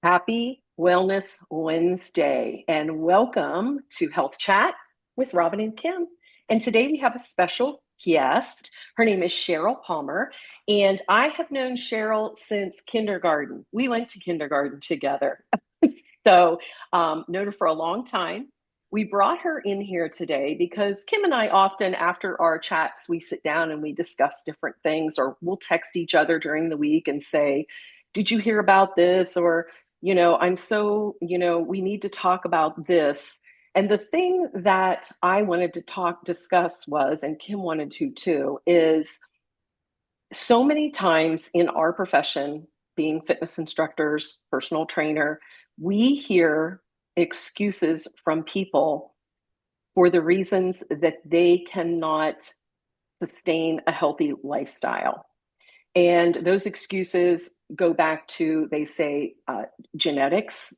Happy Wellness Wednesday and welcome to Health Chat with Robin and Kim. And today we have a special guest. Her name is Sheryl Palmer, and I have known Sheryl since kindergarten. We went to kindergarten together. Known her for a long time. We brought her in here today because Kim and I often, after our chats, we sit down and we discuss different things, or we'll text each other during the week and say, did you hear about this? Or, we need to talk about this. And the thing that I wanted to discuss was, and Kim wanted to too, is so many times in our profession, being fitness instructors, personal trainer, we hear excuses from people for the reasons that they cannot sustain a healthy lifestyle. And those excuses go back to, they say, genetics,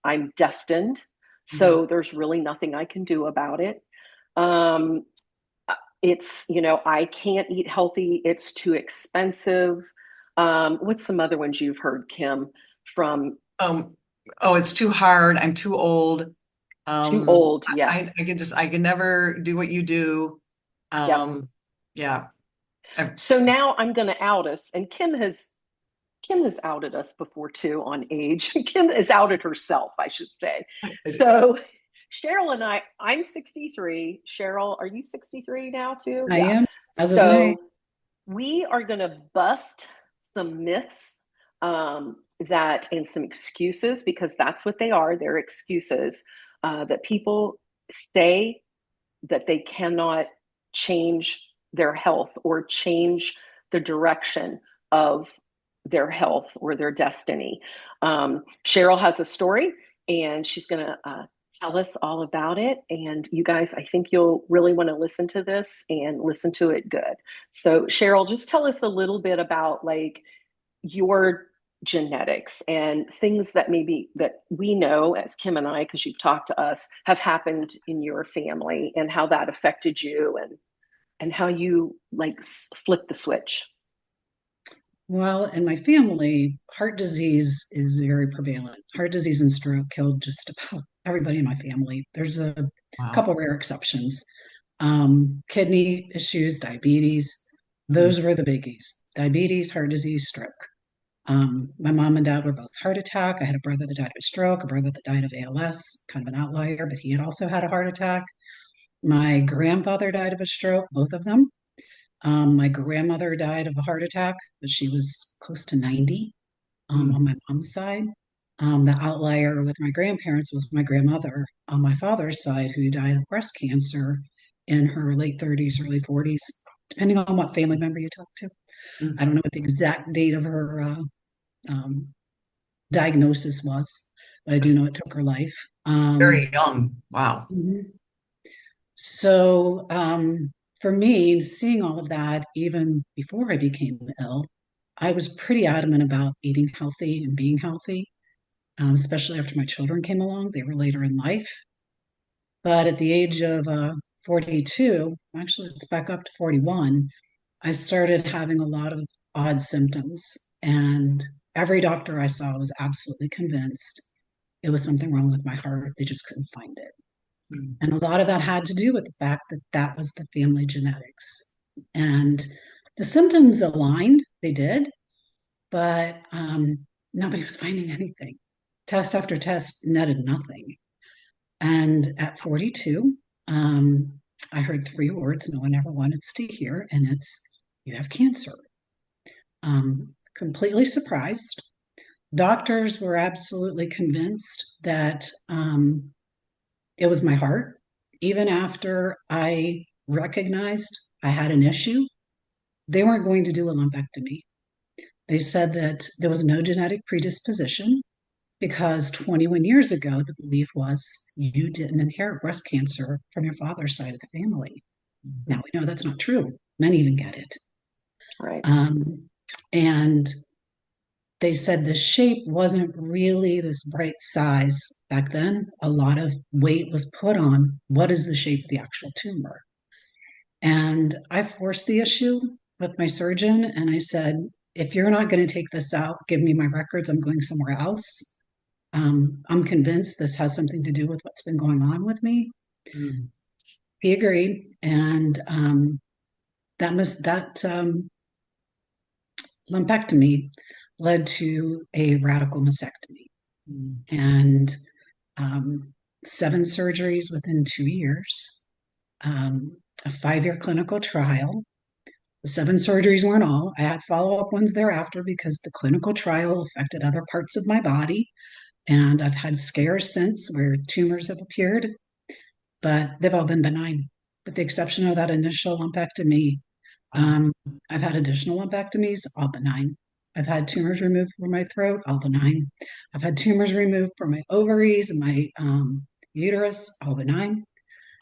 I'm destined. So there's really nothing I can do about it. Um, I can't eat healthy. It's too expensive. What's some other ones you've heard, Kim, from Um, oh, it's too hard. I'm too old. too Um, old? Yeah. I can never do what you do. Yep. Yeah. I- So now I'm going to out us, and Kim has outed us before too on age. Kim has outed herself, I should say. So Sheryl and I'm 63. Sheryl, are you 63 now too? I Yeah. am as of May. So we are going to bust some myths that and some excuses, because that's what they are. They're excuses that people say that they cannot change their health or change the direction of their health or their destiny. Sheryl has a story, and she's going to tell us all about it. And you guys, I think you'll really want to listen to this and listen to it good. So, Sheryl, just tell us a little bit about like your genetics and things that maybe that we know as Kim and I, because you've talked to us, have happened in your family and how that affected you and how you like flip the switch. Well, in my family, heart disease is very prevalent. Heart disease and stroke killed just about everybody in my family. There's a wow. couple rare exceptions. Kidney issues, diabetes, Mm. those were the biggies. Diabetes, heart disease, stroke. My mom and dad were both heart attack. I had a brother that died of a stroke, a brother that died of ALS, kind of an outlier, but he had also had a heart attack. My grandfather died of a stroke, both of them. My grandmother died of a heart attack, but she was close to 90 Mm. on my mom's side. The outlier with my grandparents was my grandmother on my father's side, who died of breast cancer in her late 30s, early 40s, depending on what family member you talk to. I Mm. don't know what the exact date of her um, diagnosis was, but I do know it took her life. Very young. Wow. Mhm. So, for me, seeing all of that, even before I became ill, I was pretty adamant about eating healthy and being healthy, especially after my children came along. They were later in life. But at the age of 42, actually, let's back up to 41, I started having a lot of odd symptoms. And every doctor I saw was absolutely convinced it was something wrong with my heart. They just couldn't find it. Mm. And a lot of that had to do with the fact that that was the family genetics. And the symptoms aligned, they did, but nobody was finding anything. Test after test netted nothing. And at 42, I heard three words no one ever wanted to hear, and it's, you have cancer. Completely surprised. Doctors were absolutely convinced that it was my heart. Even after I recognized I had an issue, they weren't going to do a lumpectomy. They said that there was no genetic predisposition because 21 years ago, the belief was you didn't inherit breast cancer from your father's side of the family. Now we know that's not true. Men even get it. Right. Um, and they said the shape wasn't really this bright size back then. A lot of weight was put on what is the shape of the actual tumor. And I forced the issue with my surgeon and I said, if you're not going to take this out, give me my records. I'm going somewhere else. I'm convinced this has something to do with what's been going on with me. Mm. He agreed, and that lumpectomy led to a radical mastectomy Mm. and um, 7 surgeries within 2 years, a 5-year clinical trial. The 7 surgeries weren't all. I had follow-up ones thereafter because the clinical trial affected other parts of my body. And I've had scares since where tumors have appeared, but they've all been benign, with the exception of that initial lumpectomy. Wow. I've had additional lumpectomies, all benign. I've had tumors removed from my throat, all benign. I've had tumors removed from my ovaries and my uterus, all benign.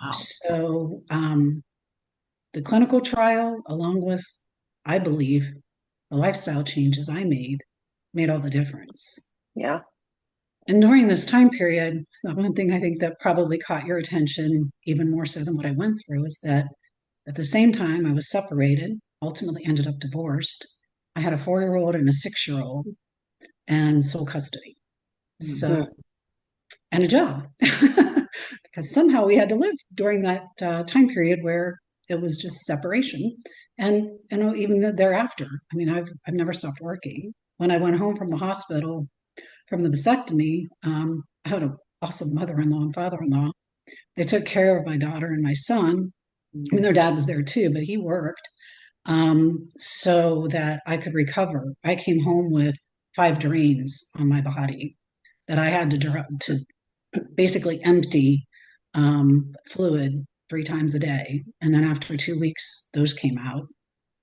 Wow. So the clinical trial, along with, I believe, the lifestyle changes I made all the difference. Yeah. And during this time period, the one thing I think that probably caught your attention even more so than what I went through is that at the same time I was separated, ultimately ended up divorced. I had a 4-year-old and a 6-year-old and sole custody. So, Mm. and a job because somehow we had to live during that time period where it was just separation. And even thereafter, I mean, I've never stopped working. When I went home from the hospital from the vasectomy, I had an awesome mother-in-law and father-in-law. They took care of my daughter and my son. I mean, Mm. their dad was there too, but he worked so that I could recover. I came home with 5 drains on my body that I had to basically empty fluid 3 times a day. And then after 2 weeks, those came out.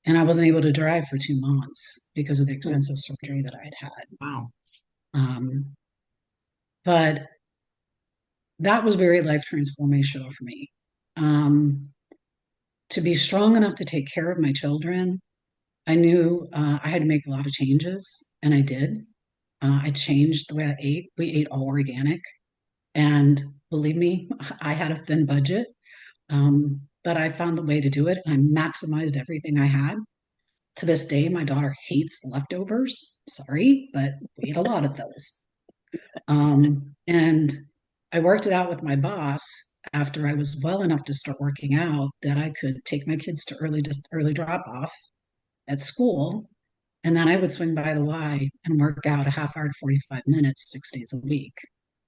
And I wasn't able to drive for 2 months because of the extensive surgery that I had had. Wow. But that was very life transformational for me. Um, to be strong enough to take care of my children, I knew I had to make a lot of changes, and I did. I changed the way I ate. We ate all organic. And believe me, I had a thin budget, but I found the way to do it. I maximized everything I had. To this day, my daughter hates leftovers. Sorry, but we ate a lot of those. And I worked it out with my boss after I was well enough to start working out that I could take my kids to early drop off at school. And then I would swing by the Y and work out a half hour to 45 minutes, 6 days a week.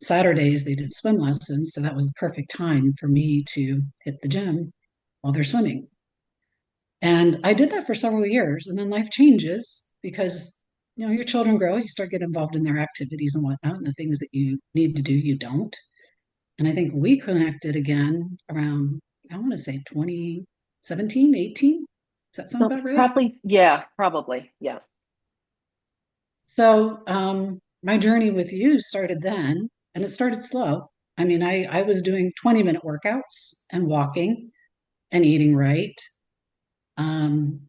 Saturdays, they did swim lessons. So that was the perfect time for me to hit the gym while they're swimming. And I did that for several years. And then life changes because, your children grow, you start getting involved in their activities and whatnot, and the things that you need to do, you don't. And I think we connected again around, I want to say 2017, 18. Does that sound So about right? probably, yeah, probably. Yeah. So my journey with you started then, and it started slow. I mean, I was doing 20-minute workouts and walking and eating right. Um,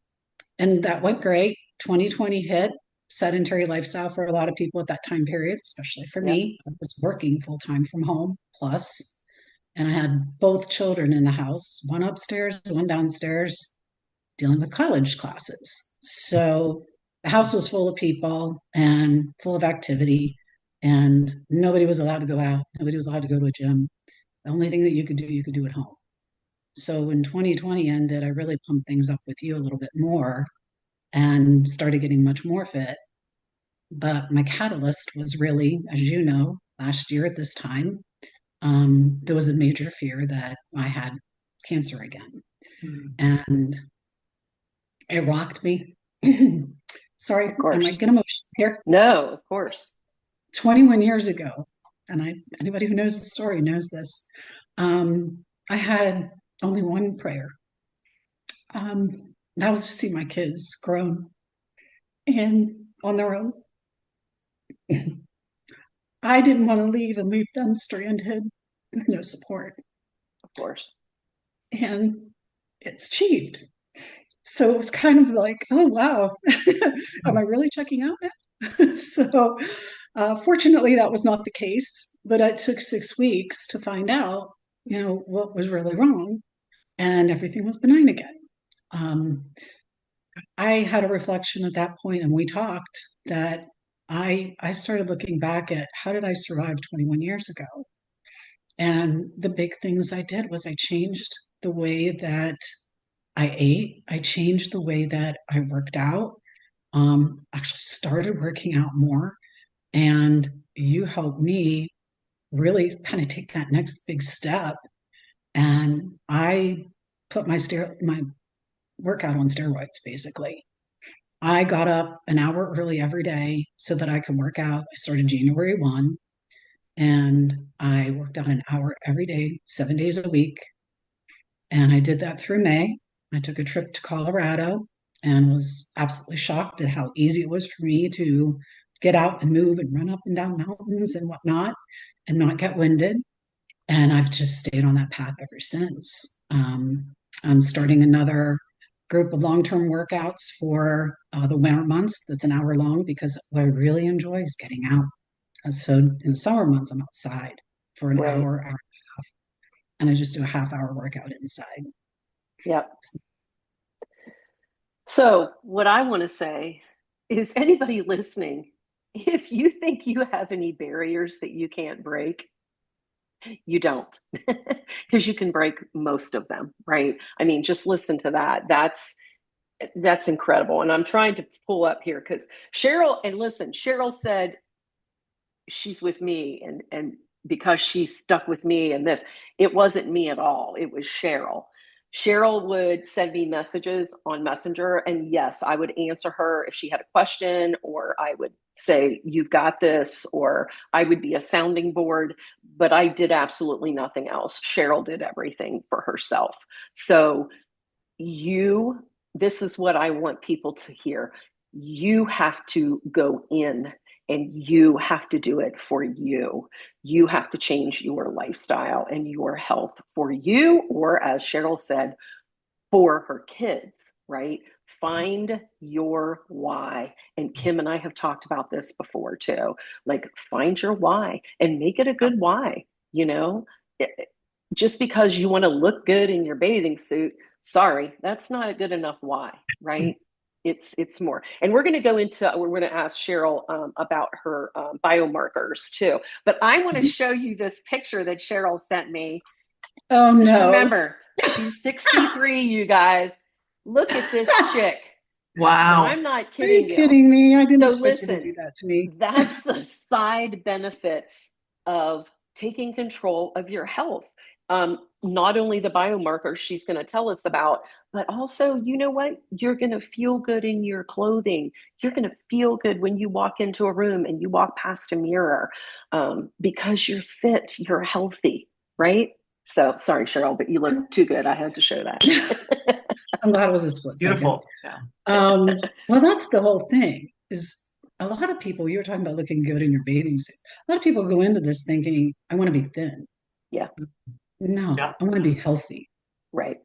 and that went great. 2020 hit, sedentary lifestyle for a lot of people at that time period, especially for Yeah. me. I was working full time from home, plus, and I had both children in the house, one upstairs, one downstairs, dealing with college classes. So the house was full of people and full of activity, and nobody was allowed to go out. Nobody was allowed to go to a gym. The only thing that you could do at home. So when 2020 ended, I really pumped things up with you a little bit more and started getting much more fit. But my catalyst was really, as you know, last year at this time, there was a major fear that I had cancer again. Mm. And it rocked me. Sorry, Of I might course. get emotional here. No, of course. 21 years ago, and anybody who knows the story knows this, I had only one prayer. That was to see my kids grown and on their own. I didn't want to leave and leave them stranded with no support. Of course. And it's achieved. So it was kind of like, oh, wow, am I really checking out now? So fortunately, that was not the case, but it took 6 weeks to find out, what was really wrong, and everything was benign again. Um, I had a reflection at that point, and we talked that I started looking back at how did I survive 21 years ago? And the big things I did was I changed the way that I ate. I changed the way that I worked out. Actually started working out more. And you helped me really kind of take that next big step. And I put my workout on steroids, basically. I got up an hour early every day so that I could work out. I started January 1 and I worked out an hour every day, 7 days a week. And I did that through May. I took a trip to Colorado and was absolutely shocked at how easy it was for me to get out and move and run up and down mountains and whatnot and not get winded. And I've just stayed on that path ever since. I'm starting another group of long-term workouts for the winter months. That's an hour long because what I really enjoy is getting out. So in the summer months, I'm outside for an Right. hour, and I just do a half-hour workout inside. Yep. So, what I want to say is anybody listening, if you think you have any barriers that you can't break, you don't, because you can break most of them, right? I mean, just listen to that. That's incredible. And I'm trying to pull up here because Sheryl, and listen, Sheryl said she's with me and because she stuck with me and this, it wasn't me at all. It was Sheryl would send me messages on Messenger, and yes, I would answer her if she had a question, or I would say, "You've got this," or I would be a sounding board, but I did absolutely nothing else. Sheryl did everything for herself. So, you, this is what I want people to hear. You have to go in and you have to do it for you. You have to change your lifestyle and your health for you, or as Sheryl said, for her kids, right? Find your why. And Kim and I have talked about this before too. Like, find your why and make it a good why, you know? Just because you want to look good in your bathing suit, sorry, that's not a good enough why, right? It's more. And we're going to go into, we're going to ask Sheryl about her biomarkers too. But I want to show you this picture that Sheryl sent me. Oh Just no. remember, she's 63, you guys. Look at this chick. Wow. I'm not Are kidding you kidding me? I didn't So expect you to listen, do that to me. that's the side benefits of taking control of your health. Not only the biomarkers she's going to tell us about, but also, you know what? You're going to feel good in your clothing. You're going to feel good when you walk into a room and you walk past a mirror because you're fit, you're healthy, right? So sorry, Sheryl, but you look too good. I had to show that. I'm glad it was a split second. Beautiful. Yeah. Well, that's the whole thing is a lot of people, you were talking about looking good in your bathing suit. A lot of people go into this thinking, I want to be thin. Yeah. No, Yeah. I want to be healthy. Right.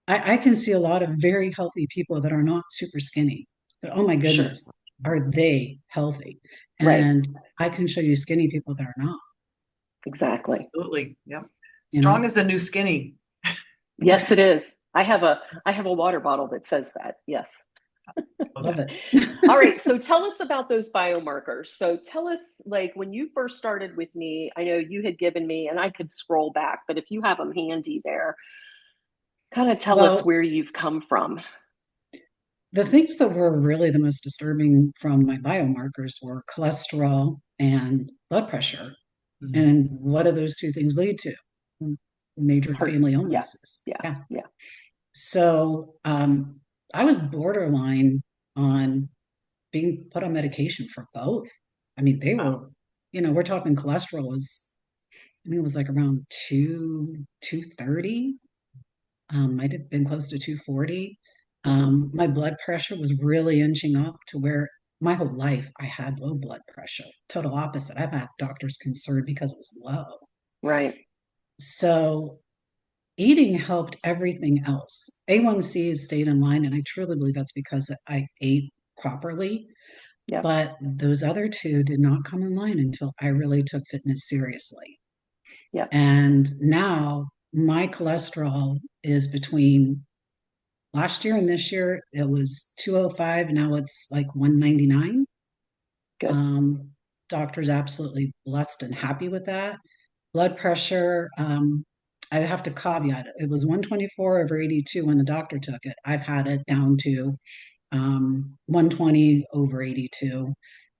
I can see a lot of very healthy people that are not super skinny, but oh my goodness, sure, are they healthy? Right. And I can show you skinny people that are not. Exactly. Absolutely. Yep. You Strong know? is the new skinny. Yes, it is. I have a water bottle that says that. Yes. Love it. All right. So tell us about those biomarkers. So tell us, like, when you first started with me, I know you had given me, and I could scroll back, but if you have them handy there, kind of tell us Well, where you've come from. the things that were really the most disturbing from my biomarkers were cholesterol and blood pressure. Mhm. And what do those two things lead to? Major Heart. family Yeah. illnesses. Yeah. Yeah. So I was borderline on being put on medication for both. I mean, they were, we're talking cholesterol was, I think it was like around 230. Might have been close to 240. My blood pressure was really inching up to where my whole life I had low blood pressure. Total opposite. I've had doctors concerned because it was low. Right. So eating helped everything else. A1C has stayed in line, and I truly believe that's because I ate properly. Yeah. But those other two did not come in line until I really took fitness seriously. Yeah. And now my cholesterol is between last year and this year, it was 205. Now it's like 199. Good. Doctor's absolutely blessed and happy with that. Blood pressure, I have to caveat it. It was 124/82 when the doctor took it. I've had it down to 120/82,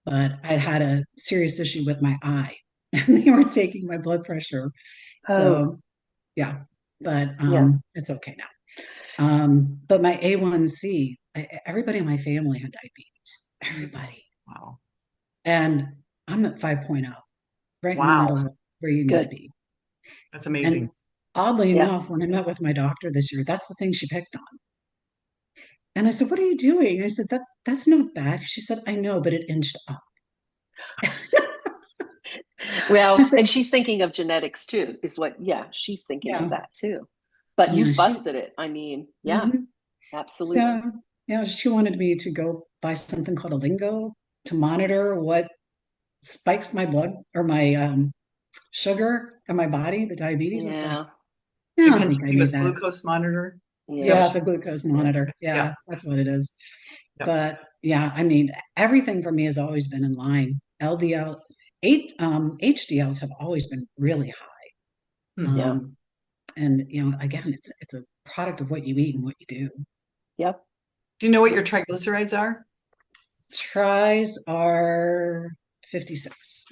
but I'd had a serious issue with my eye and they were taking my blood pressure. Oh, So yeah, but yeah. it's okay now. But my A1C, everybody in my family had diabetes. Everybody. Wow. And I'm at 5.0, right in the Wow. middle of where you need to Good. be. That's amazing. And oddly Yeah. enough, when I met with my doctor this year, that's the thing she picked on. And I said, "What are you doing?" I said, that's not bad. She said, "I know, but it inched up." I Well, said, and she's thinking of genetics too, is what, yeah, she's thinking of "Yeah, that too. But yeah." you've busted it. I mean, yeah, Mhm. absolutely. So, yeah, she wanted me to go buy something called a lingo to monitor what spikes my blood or my sugar in my body, the diabetes. It's like, Yeah. yeah, I The don't think I need continuous that. glucose monitor. Is that Yeah. Yeah, what it's a glucose Yeah. monitor. Yeah. Yeah, that's what it is. Yep. But yeah, I mean, everything for me has always been in line. LDL, HDLs have always been really high. Hmm. Yeah. And again, it's a product of what you eat and what you do. Yep. Do you know what your triglycerides are? Tries are 56.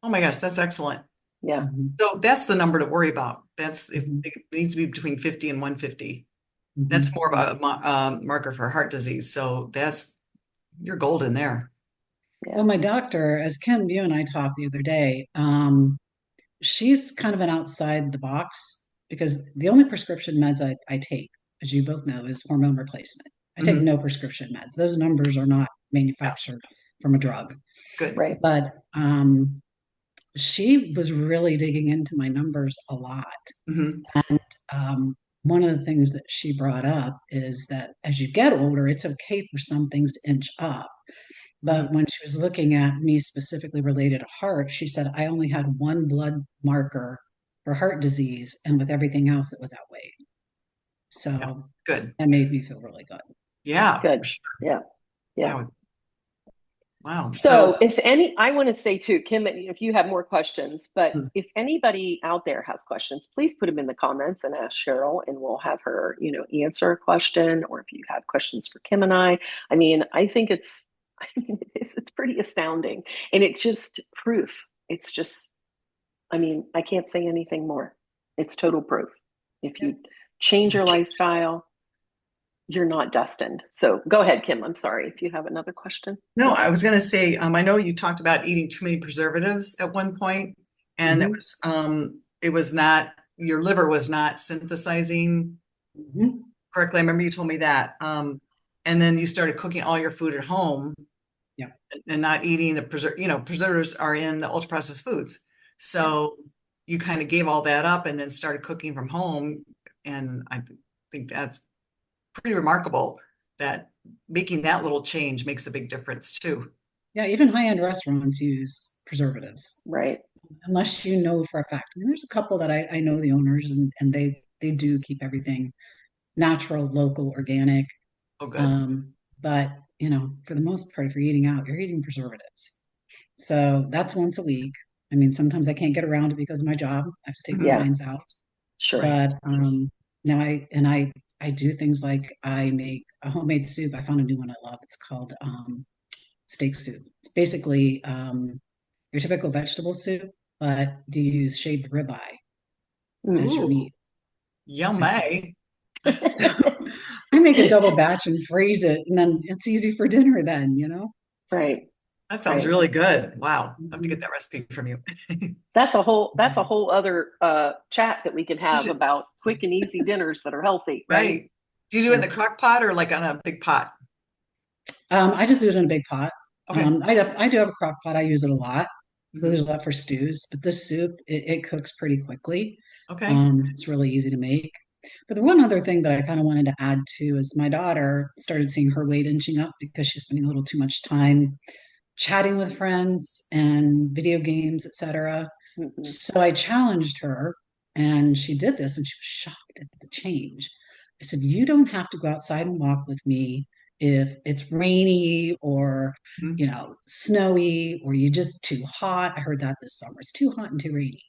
Oh my gosh, that's excellent. Yeah. Mhm, So that's the number to worry about. That's if mhm, it needs to be between 50 and 150. That's mhm. more of a marker for heart disease. So that's you're golden there. Yeah. Well, my doctor, as Kim, you and I talked the other day, she's kind of an outside the box because the only prescription meds I take, as you both know, is hormone replacement. I take Mhm. no prescription meds. Those numbers are not Yeah, manufactured from a drug. good. Right. But she was really digging into my numbers a lot. Hmm. Um, one of the things that she brought up is that as you get older, it's okay for some things to inch up. Hmm. But when she was looking at me specifically related to heart, she said I only had one blood marker for heart disease, and with everything else, it was outweighed. Yeah, So good. that made me feel really good. Yeah, for Good. sure. Yeah. Yeah. Wow. Wow. So, if any, I want to say too, Kim, if you have more questions, but Hmm. if anybody out there has questions, please put them in the comments and ask Sheryl, and we'll have her, answer a question. Or if you have questions for Kim and I mean, I think it's pretty astounding, and it's just proof. It's just, I mean, I can't say anything more. It's total proof. If Yep. you change your lifestyle, you're not destined. So, go ahead, Kim. I'm sorry if you have another question. No, I was going to say, I know you talked about eating too many preservatives at one point, and Mhm, it was not, your liver was not synthesizing mhm. correctly. I remember you told me that. And then you started cooking all your food at home Yeah, and not eating preservatives are in the ultra processed foods. yeah, So you kind of gave all that up and then started cooking from home. And I think that's pretty remarkable that making that little change makes a big difference too. yeah. Even high-end restaurants use preservatives, Right. unless you know for a fact. I mean, there's a couple that I know the owners, and they do keep everything natural, local, organic. Oh, good. But for the most part, if you're eating out, you're eating preservatives. So that's once a week. I mean, sometimes I can't get around it because of my job. I have to take the Mhm. Yeah. blinds out. Sure. Right. But now I do things like I make a homemade soup. I found a new one I love. It's called steak soup. It's basically your typical vegetable soup, but you use shaved ribeye as your Ooh, meat. yummy. So I make a double batch and freeze it, and then it's easy for dinner then. So Right. That sounds Right. really good. Wow. I have to get mhm. that recipe from you. That's a whole other chat that we can You have should- about quick and easy dinners that are healthy, right? Right. Do you do it in Yeah. the crock pot or like on a big pot? I just do it in a big pot. Okay. I do have a crock pot. I use it a lot. We use Hmm. it a lot for stews, but this soup, it cooks pretty quickly. Okay. It's really easy to make. But the one other thing that I kind of wanted to add to is my daughter started seeing her weight inching up because she's spending a little too much time chatting with friends and video games, etc. Hmm. So I challenged her and she did this and she was shocked at the change. I said, "You don't have to go outside and walk with me if it's rainy or, Mhm. snowy, or you just too hot. I heard that this summer. It's too hot and too rainy.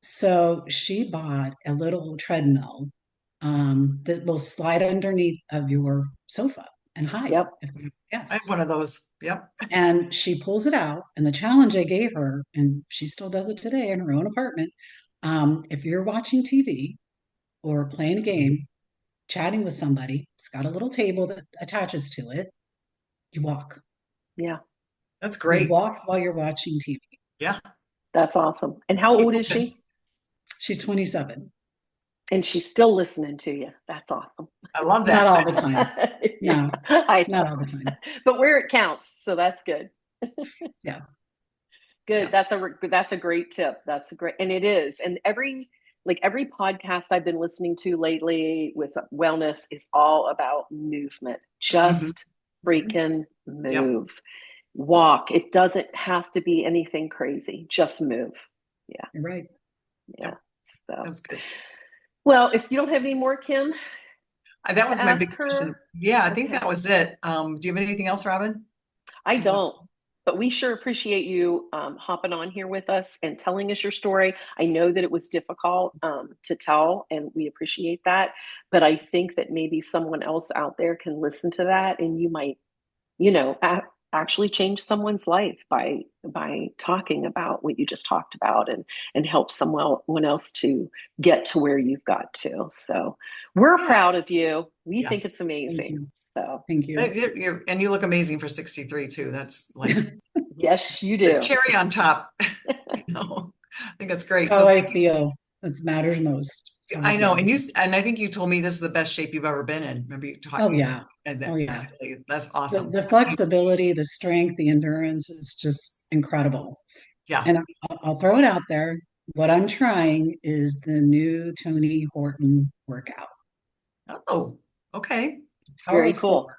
So she bought a little treadmill that will slide underneath of your sofa and hide Yep. if you have I have guests. one of those. Yep. And she pulls it out. And the challenge I gave her, and she still does it today in her own apartment, if you're watching TV or playing a game, chatting with somebody, it's got a little table that attaches to it. You walk. Yeah. That's You great. walk while you're watching TV. Yeah. That's awesome. And how old is she? She's 27. And she's still listening to you. That's awesome. I love Not that. all the time. No, I not know. all the time. But where it counts, so that's good. Yeah. Good. Yeah. That's a great tip. That's a great, and it is. And every podcast I've been listening to lately with wellness is all about movement. Mhm. Just Mhm. freaking Yep. move. Walk. It doesn't have to be anything crazy. Just move. Yeah. You're right. Yeah. Yep. So, That's good. well, if you don't have any more, Kim, That to was my ask big question. her, Yeah, I think okay. that was it. Do you have anything else, Robin? I You want- don't, but we sure appreciate you hopping on here with us and telling us your story. I know that it was difficult to tell, and we appreciate that. But I think that maybe someone else out there can listen to that, and you might, actually change someone's life by talking about what you just talked about, and help someone else to get to where you've got to. So we're Yeah. proud of you. We think it's Yes. Thank amazing. you. So Thank you. And you look amazing for 63 too. That's like yes, you the do. cherry on top. I think that's great. How So I feel. That matters most. That's how I I know, feel. and I think you told me this is the best shape you've ever been in. Remember you Oh talking, yeah. and Oh yeah. that's The, awesome. the flexibility, the strength, the endurance is just incredible. Yeah. And I'll throw it out there. What I'm trying is the new Tony Horton workout. Oh, okay. Power Very of four. cool.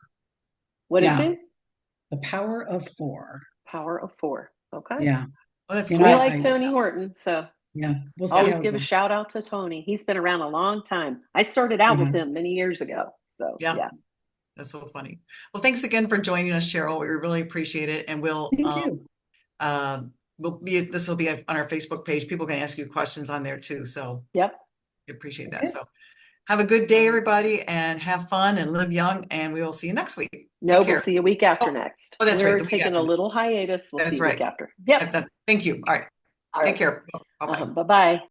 What is Yeah. it? The power of four. Power of four. Okay. Yeah. Well, that's We cool. like Tony Horton, so Yeah. We'll see Yeah. always how it give a goes. shout out to Tony. He's been around a long time. I started out with Yes. him many years ago. So Yeah. yeah. That's so funny. Well, thanks again for joining us, Cheryl. We really appreciate it. And Thank you. uh, this will be on our Facebook page. People can ask you questions on there too. So Yep. we appreciate that. Okay. So have a good day, everybody, and have fun and live young. And we will see you next week. No, Take we'll care. see you a week after Oh, next. oh, that's right. We're The week taking a after. little hiatus. We'll see That's you a week right. after. Yep. Thank you. All right. All Take right. care. Bye bye. Bye bye.